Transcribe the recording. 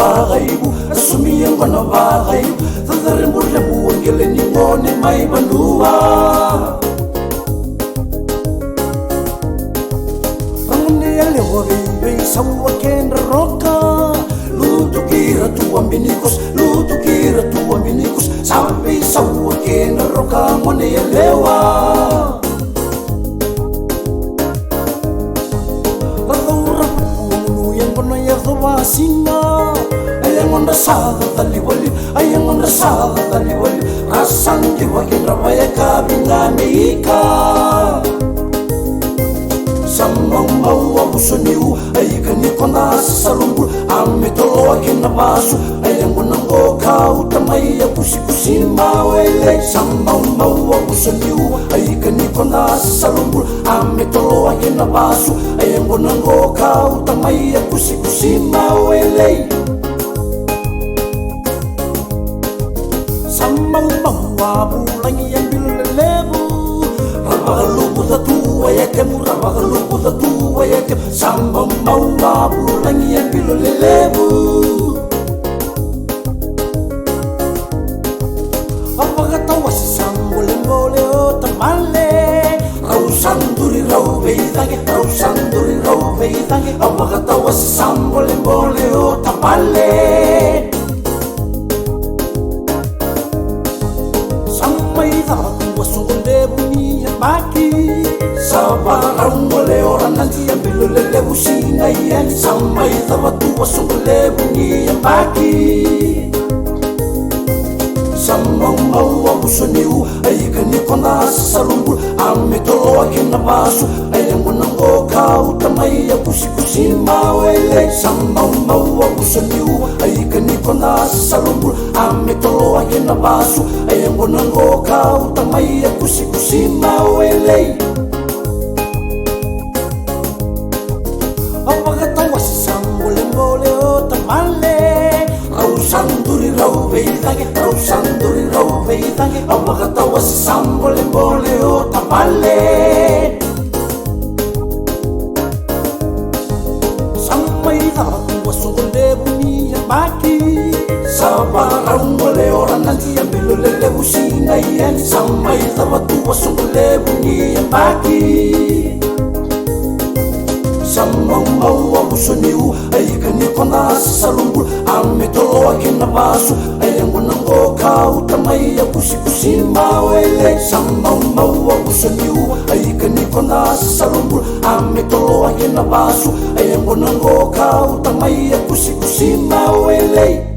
bagaibu asumiyang bana bagaibu tadarimuremu angeleni ngone mai bandua angone alewa bebe sawa ken roka lutu kira tu ambinikos sampai sawa ken roka ngone alewa singa ayang on rasada taliwali rasang jiwa kita baya kabingane ika samang mau abusoniu ayikani kona salungul ametolo akina basu ayang onango kau tamai apusi mawele samang mau abusoniu ayikani kona salungul ametolo akina basu ayang onango kau tamai apusi mawele samang mau abulangi yang bilelebu rabagalubu tua ya kem sambang mau abulangi yang bilelebu apa kata wasi sambole mole o tamale rau sanduri rau beidange apa kata wasi sambole mole o tamale sampai tak wasunde bunyi baki sabarang mole orang nanti yang bilulele busina yan sampai tak wasunde bunyi baki samang mau abusoniu ayikani kona salungul ametolo akina basu ayang onango kau tamai apusi mawele samang mau abusoniu ayikani kona salungul ametolo akina basu ayang onango kau tamai apusi mawele apa kata wasi sambole mole o tamale rau sanduri rau beidange apa kata wasi sambole mole o tamale sampai tak wasunde bunyi baki sabarang mole orang nanti yang bilulele busina yan sampai tak wasunde bunyi baki samang mau abusoniu ayikani kona salungul ametolo akina basu ayang onango kau tamai apusi mawele samang mau abusoniu ayikani kona salungul ametolo akina basu ayang onango kau tamai apusi mawele